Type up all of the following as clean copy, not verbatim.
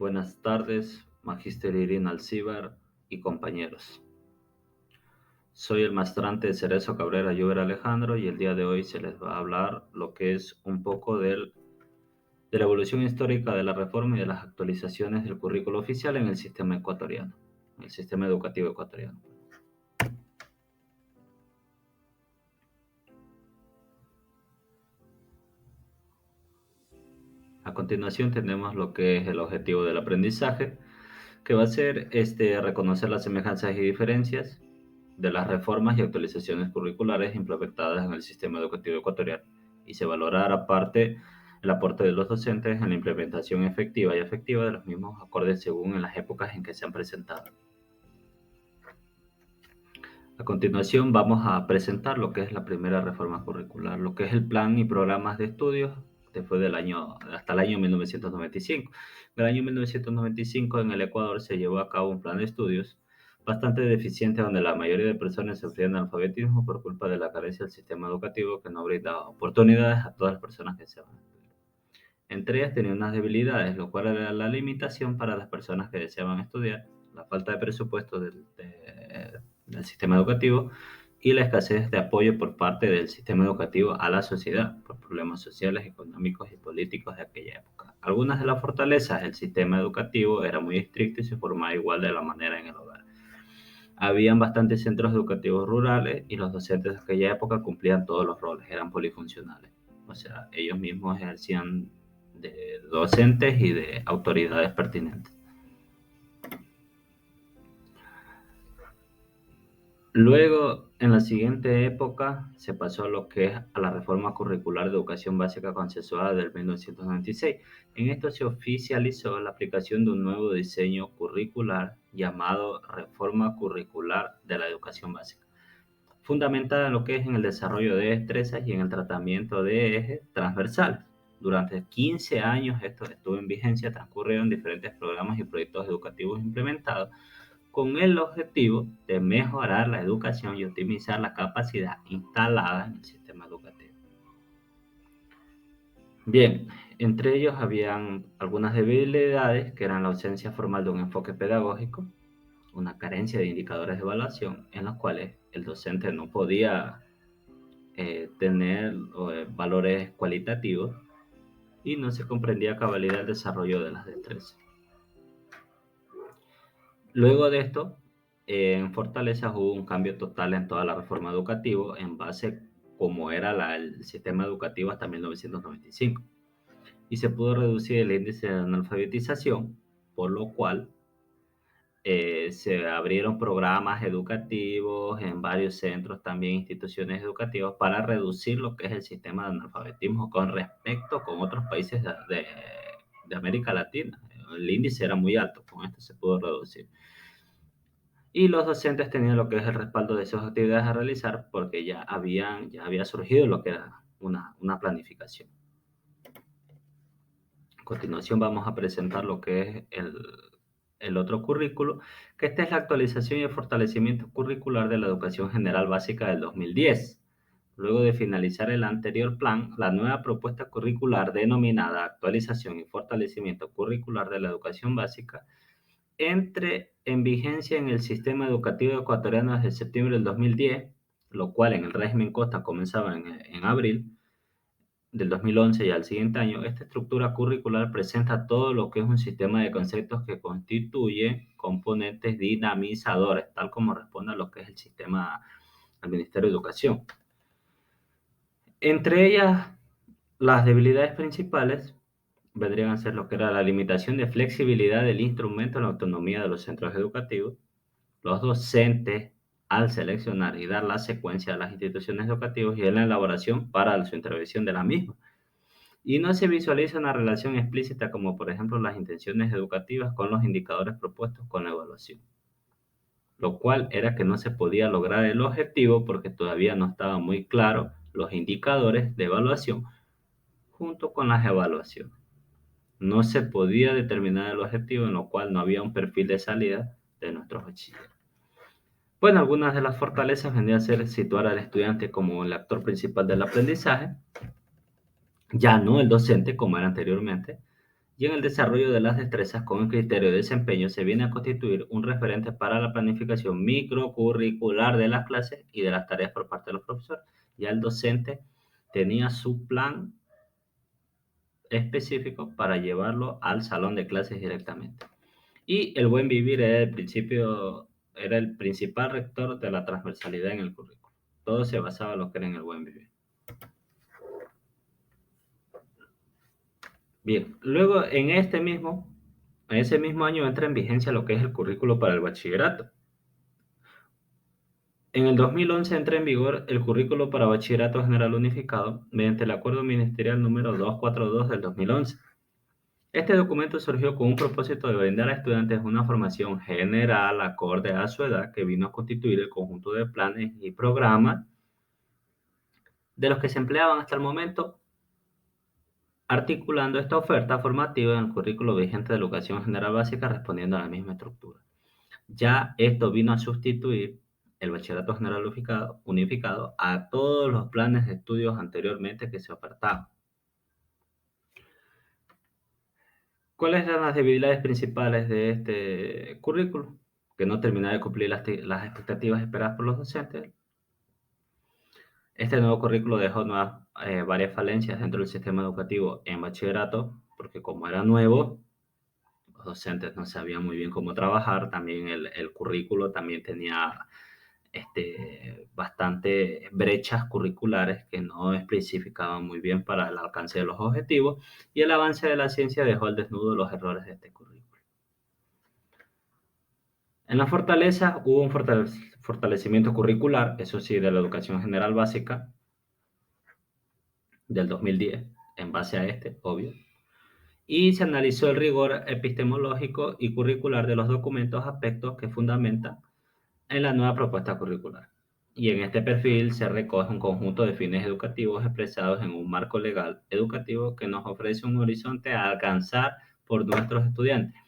Buenas tardes, Magíster Irina Alcíbar y compañeros. Soy el maestrante Cerezo Cabrera Llover Alejandro y el día de hoy se les va a hablar lo que es un poco de la evolución histórica de la reforma y de las actualizaciones del currículo oficial en el sistema ecuatoriano, el sistema educativo ecuatoriano. A continuación tenemos lo que es el objetivo del aprendizaje, que va a ser reconocer las semejanzas y diferencias de las reformas y actualizaciones curriculares implementadas en el sistema educativo ecuatoriano y se valorará aparte el aporte de los docentes en la implementación efectiva y afectiva de los mismos acordes según en las épocas en que se han presentado. A continuación vamos a presentar lo que es la primera reforma curricular, lo que es el plan y programas de estudios después hasta el año 1995. En el año 1995 en el Ecuador se llevó a cabo un plan de estudios bastante deficiente donde la mayoría de personas sufrían analfabetismo por culpa de la carencia del sistema educativo que no brindaba oportunidades a todas las personas que deseaban estudiar. Entre ellas tenía unas debilidades, lo cual era la limitación para las personas que deseaban estudiar, la falta de presupuesto del sistema educativo y la escasez de apoyo por parte del sistema educativo a la sociedad por problemas sociales, económicos y políticos de aquella época. Algunas de las fortalezas del sistema educativo era muy estricto y se formaba igual de la manera en el hogar. Habían bastantes centros educativos rurales y los docentes de aquella época cumplían todos los roles, eran polifuncionales. O sea, ellos mismos ejercían de docentes y de autoridades pertinentes. Luego, en la siguiente época, se pasó a lo que es a la reforma curricular de educación básica consensuada del 1996. En esto se oficializó la aplicación de un nuevo diseño curricular llamado Reforma Curricular de la Educación Básica, fundamentada en lo que es en el desarrollo de destrezas y en el tratamiento de ejes transversales. Durante 15 años esto estuvo en vigencia, transcurrieron diferentes programas y proyectos educativos implementados con el objetivo de mejorar la educación y optimizar la capacidad instalada en el sistema educativo. Bien, entre ellos habían algunas debilidades que eran la ausencia formal de un enfoque pedagógico, una carencia de indicadores de evaluación en los cuales el docente no podía tener valores cualitativos y no se comprendía a cabalidad el desarrollo de las destrezas. Luego de esto, en Fortaleza hubo un cambio total en toda la reforma educativa en base como era el sistema educativo hasta 1995 y se pudo reducir el índice de analfabetización, por lo cual se abrieron programas educativos en varios centros, también instituciones educativas, para reducir lo que es el sistema de analfabetismo con respecto con otros países de América Latina. El índice era muy alto, con esto se pudo reducir. Y los docentes tenían lo que es el respaldo de sus actividades a realizar porque ya había surgido lo que era una planificación. A continuación vamos a presentar lo que es el otro currículo, que esta es la actualización y el fortalecimiento curricular de la educación general básica del 2010. Luego de finalizar el anterior plan, la nueva propuesta curricular denominada actualización y fortalecimiento curricular de la educación básica entre en vigencia en el sistema educativo ecuatoriano desde septiembre del 2010, lo cual en el régimen Costa comenzaba en abril del 2011 y al siguiente año. Esta estructura curricular presenta todo lo que es un sistema de conceptos que constituye componentes dinamizadores, tal como responde a lo que es el sistema al Ministerio de Educación. Entre ellas, las debilidades principales vendrían a ser lo que era la limitación de flexibilidad del instrumento en la autonomía de los centros educativos, los docentes al seleccionar y dar la secuencia a las instituciones educativas y en la elaboración para su intervención de la misma. Y no se visualiza una relación explícita como por ejemplo las intenciones educativas con los indicadores propuestos con la evaluación, lo cual era que no se podía lograr el objetivo porque todavía no estaban muy claros los indicadores de evaluación junto con las evaluaciones. No se podía determinar el objetivo, en lo cual no había un perfil de salida de nuestros bachilleres. Bueno, algunas de las fortalezas vendrían a ser situar al estudiante como el actor principal del aprendizaje, ya no el docente como era anteriormente, y en el desarrollo de las destrezas con el criterio de desempeño se viene a constituir un referente para la planificación microcurricular de las clases y de las tareas por parte de los profesores. Ya el docente tenía su plan específico para llevarlo al salón de clases directamente. Y el buen vivir era el principal rector de la transversalidad en el currículo. Todo se basaba en lo que era en el buen vivir. Bien, luego en ese mismo año entra en vigencia lo que es el currículo para el bachillerato. En el 2011 entra en vigor el currículo para bachillerato general unificado mediante el acuerdo ministerial número 242 del 2011. Este documento surgió con un propósito de brindar a estudiantes una formación general acorde a su edad que vino a constituir el conjunto de planes y programas de los que se empleaban hasta el momento, articulando esta oferta formativa en el currículo vigente de educación general básica respondiendo a la misma estructura. Ya esto vino a sustituir el bachillerato general unificado a todos los planes de estudios anteriormente que se ofertaban. ¿Cuáles eran las debilidades principales de este currículo? Que no terminaba de cumplir las expectativas esperadas por los docentes. Este nuevo currículo dejó varias falencias dentro del sistema educativo en bachillerato, porque como era nuevo, los docentes no sabían muy bien cómo trabajar. También el currículo también tenía bastante brechas curriculares que no especificaban muy bien para el alcance de los objetivos, y el avance de la ciencia dejó al desnudo los errores de este currículo. En la fortaleza hubo un fortalecimiento curricular, eso sí, de la educación general básica del 2010, en base a este, obvio, y se analizó el rigor epistemológico y curricular de los documentos, aspectos que fundamentan en la nueva propuesta curricular. Y en este perfil se recoge un conjunto de fines educativos expresados en un marco legal educativo que nos ofrece un horizonte a alcanzar por nuestros estudiantes.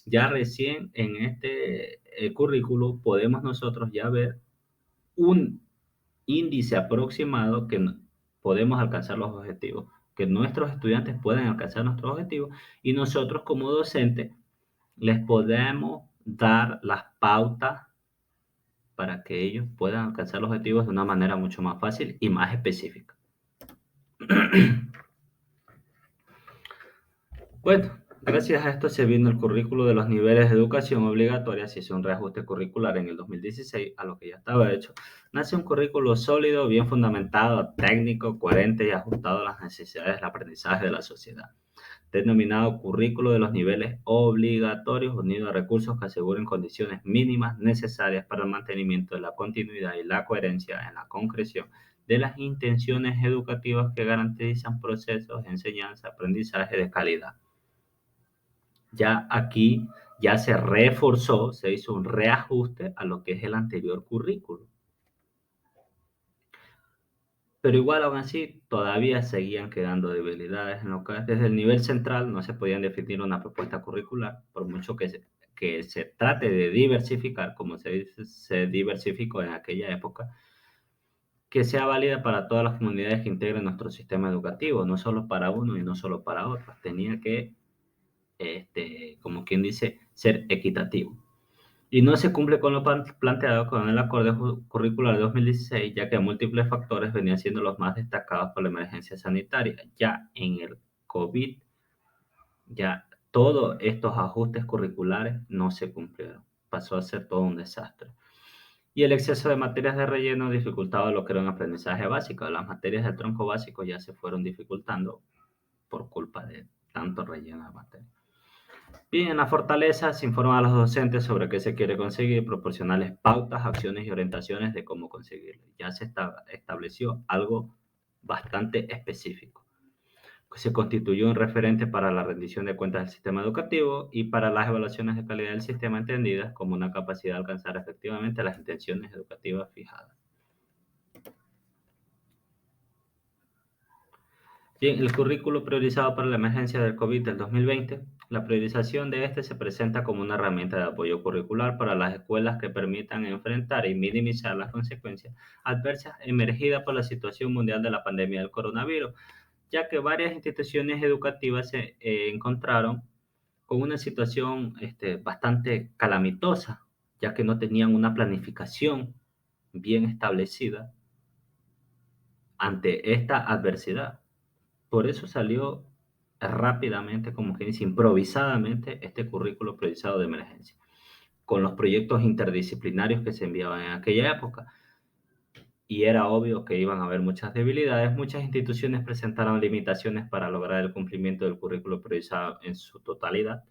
Ya recién en este currículo podemos nosotros ya ver un índice aproximado que podemos alcanzar los objetivos, que nuestros estudiantes pueden alcanzar nuestros objetivos, y nosotros como docentes les podemos dar las pautas para que ellos puedan alcanzar los objetivos de una manera mucho más fácil y más específica. Bueno, gracias a esto se vino el currículo de los niveles de educación obligatoria, se hizo un reajuste curricular en el 2016 a lo que ya estaba hecho. Nace un currículo sólido, bien fundamentado, técnico, coherente y ajustado a las necesidades del aprendizaje de la sociedad, denominado currículo de los niveles obligatorios, unido a recursos que aseguren condiciones mínimas necesarias para el mantenimiento de la continuidad y la coherencia en la concreción de las intenciones educativas que garantizan procesos de enseñanza-aprendizaje de calidad. Ya aquí ya se reforzó, se hizo un reajuste a lo que es el anterior currículo. Pero igual aún así todavía seguían quedando debilidades en lo que desde el nivel central no se podían definir una propuesta curricular, por mucho que se trate de diversificar, como se diversificó en aquella época, que sea válida para todas las comunidades que integren nuestro sistema educativo, no solo para uno y no solo para otros. Tenía que, como quien dice, ser equitativo. Y no se cumple con lo planteado con el acuerdo curricular de 2016, ya que múltiples factores venían siendo los más destacados por la emergencia sanitaria. Ya en el COVID, ya todos estos ajustes curriculares no se cumplieron. Pasó a ser todo un desastre. Y el exceso de materias de relleno dificultaba lo que era un aprendizaje básico. Las materias del tronco básico ya se fueron dificultando por culpa de tanto relleno de materias. Bien, en la fortaleza se informa a los docentes sobre qué se quiere conseguir, proporcionarles pautas, acciones y orientaciones de cómo conseguirlo. Ya se estableció algo bastante específico. Se constituyó un referente para la rendición de cuentas del sistema educativo y para las evaluaciones de calidad del sistema entendidas como una capacidad de alcanzar efectivamente las intenciones educativas fijadas. Bien, el currículo priorizado para la emergencia del COVID del 2020. La priorización de este se presenta como una herramienta de apoyo curricular para las escuelas que permitan enfrentar y minimizar las consecuencias adversas emergidas por la situación mundial de la pandemia del coronavirus. ya que varias instituciones educativas se encontraron con una situación bastante calamitosa, ya que no tenían una planificación bien establecida ante esta adversidad. Por eso salió rápidamente, como que dice, improvisadamente, este currículo priorizado de emergencia, con los proyectos interdisciplinarios que se enviaban en aquella época. Y era obvio que iban a haber muchas debilidades. Muchas instituciones presentaron limitaciones para lograr el cumplimiento del currículo priorizado en su totalidad.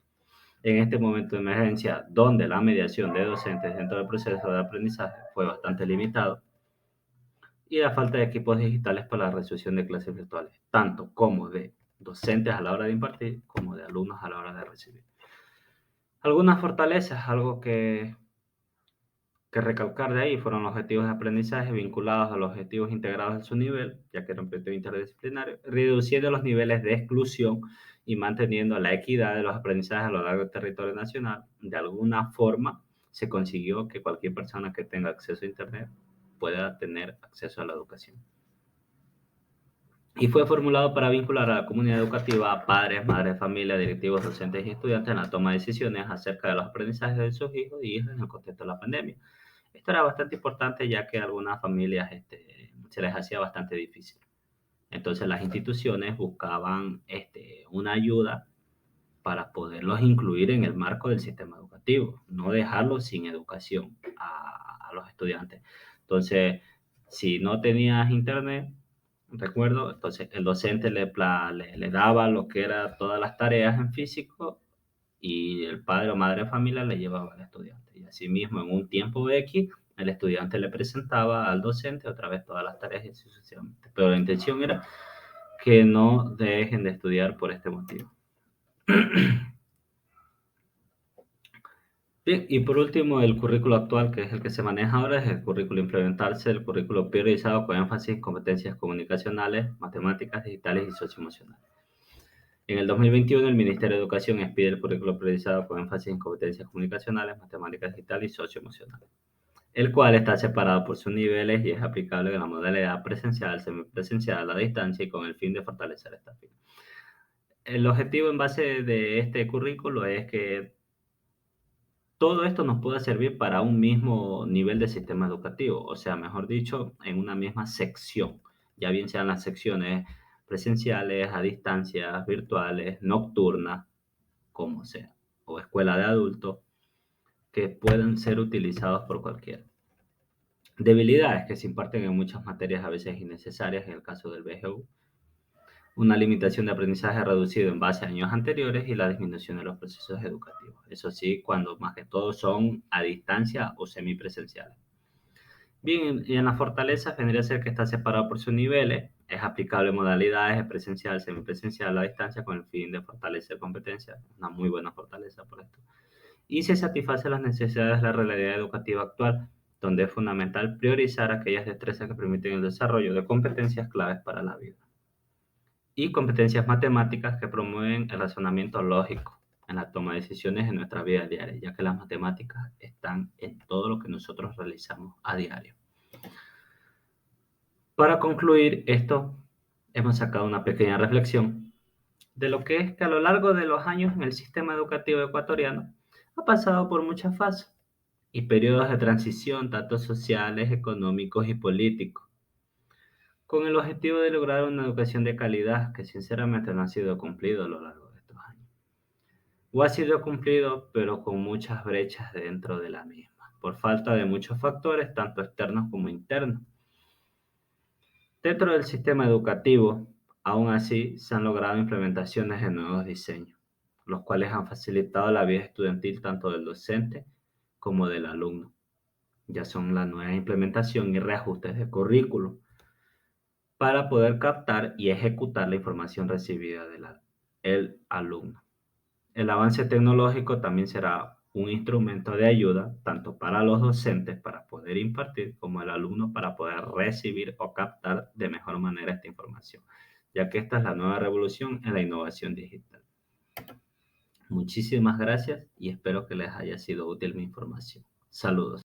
En este momento de emergencia, donde la mediación de docentes dentro del proceso de aprendizaje fue bastante limitado, y la falta de equipos digitales para la resolución de clases virtuales, tanto como de docentes a la hora de impartir, como de alumnos a la hora de recibir. Algunas fortalezas, algo que recalcar de ahí, fueron los objetivos de aprendizaje vinculados a los objetivos integrados en su nivel, ya que era un proyecto interdisciplinario, reduciendo los niveles de exclusión y manteniendo la equidad de los aprendizajes a lo largo del territorio nacional. De alguna forma, se consiguió que cualquier persona que tenga acceso a Internet pueda tener acceso a la educación. Y fue formulado para vincular a la comunidad educativa, a padres, madres de familia, directivos, docentes y estudiantes en la toma de decisiones acerca de los aprendizajes de sus hijos y hijas en el contexto de la pandemia. Esto era bastante importante ya que a algunas familias se les hacía bastante difícil. Entonces las instituciones buscaban una ayuda para poderlos incluir en el marco del sistema educativo, no dejarlos sin educación a los estudiantes. Entonces, si no tenías internet, recuerdo, entonces el docente le daba lo que era todas las tareas en físico y el padre o madre de familia le llevaba al estudiante. Y así mismo, en un tiempo X, el estudiante le presentaba al docente otra vez todas las tareas y así sucesivamente. Pero la intención era que no dejen de estudiar por este motivo. Bien, y por último, el currículo actual, que es el que se maneja ahora, es el currículo implementarse, el currículo priorizado con énfasis en competencias comunicacionales, matemáticas, digitales y socioemocionales. En el 2021, el Ministerio de Educación expide el currículo priorizado con énfasis en competencias comunicacionales, matemáticas, digitales y socioemocionales, el cual está separado por sus niveles y es aplicable en la modalidad presencial, semipresencial, a distancia y con el fin de fortalecer esta fin. El objetivo en base de este currículo es que todo esto nos pueda servir para un mismo nivel de sistema educativo, o sea, mejor dicho, en una misma sección, ya bien sean las secciones presenciales, a distancia, virtuales, nocturnas, como sea, o escuela de adultos, que puedan ser utilizados por cualquiera. Debilidades que se imparten en muchas materias a veces innecesarias, en el caso del BGU, una limitación de aprendizaje reducido en base a años anteriores y la disminución de los procesos educativos. Eso sí, cuando más que todo son a distancia o semipresenciales. Bien, y en las fortalezas vendría a ser que está separado por sus niveles, es aplicable en modalidades de presencial, semipresencial, a distancia, con el fin de fortalecer competencias, una muy buena fortaleza por esto. Y se satisface las necesidades de la realidad educativa actual, donde es fundamental priorizar aquellas destrezas que permiten el desarrollo de competencias claves para la vida y competencias matemáticas que promueven el razonamiento lógico en la toma de decisiones en nuestra vida diaria, ya que las matemáticas están en todo lo que nosotros realizamos a diario. Para concluir esto, hemos sacado una pequeña reflexión de lo que es que a lo largo de los años en el sistema educativo ecuatoriano ha pasado por muchas fases y periodos de transición, tanto sociales, económicos y políticos, con el objetivo de lograr una educación de calidad que sinceramente no ha sido cumplido a lo largo de estos años. O ha sido cumplido, pero con muchas brechas dentro de la misma, por falta de muchos factores, tanto externos como internos. Dentro del sistema educativo, aún así, se han logrado implementaciones de nuevos diseños, los cuales han facilitado la vida estudiantil tanto del docente como del alumno. Ya son la nueva implementación y reajustes de currículo para poder captar y ejecutar la información recibida del alumno. El avance tecnológico también será un instrumento de ayuda tanto para los docentes para poder impartir como el alumno para poder recibir o captar de mejor manera esta información, ya que esta es la nueva revolución en la innovación digital. Muchísimas gracias y espero que les haya sido útil mi información. Saludos.